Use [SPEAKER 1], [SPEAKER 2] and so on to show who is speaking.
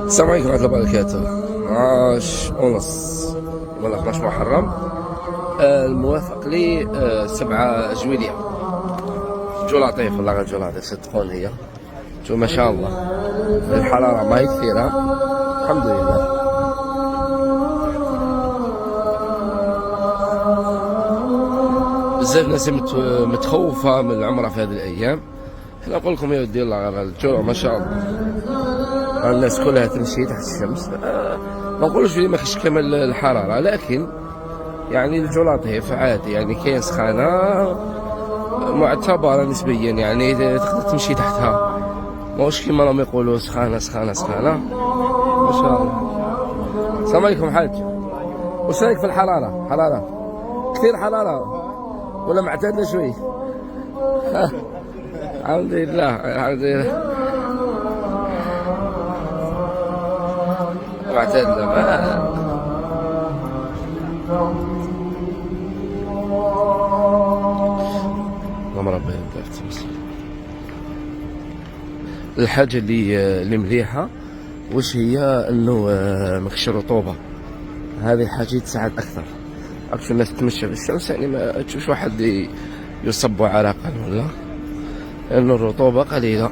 [SPEAKER 1] السلام عليكم ورحمة الله وبركاته. 12:30 ولا 12 محرم، الموافق لي 7 جويلية. جو لطيف والله، غير جو لطيف صدقوني. هي جو ما شاء الله، الحرارة ماهي كثيرة الحمد لله. بزاف ناس متخوفة من العمرة في هذه الأيام. حنا نقول لكم يا ودي الله غير الجو ما شاء الله، الناس كلها تمشي تحت الشمس. ما نقولوش بلي ما كاينش كمال الحرارة، لكن يعني الجو لطيف عادي، يعني كاين سخانة معتبرة نسبيا، يعني تقدر تمشي تحتها، ماهوش كيما راهم يقولوا سخانة سخانة سخانة ما شاء الله. السلام عليكم حاج، واش رايك في الحرارة؟ حرارة كثير حرارة ولا معتدلة شوي؟ الحمد لله الحمد لله معتدلة. اللهم ربي يبارك. الحاجة اللي مليحة واش هي؟ انه ما كاينش رطوبة، هذه حاجة تساعد اكثر. راك الناس تمشى في الشمس، يعني ما تشوفش واحد يصب عرقا ولا، لأنه الرطوبة قليلة.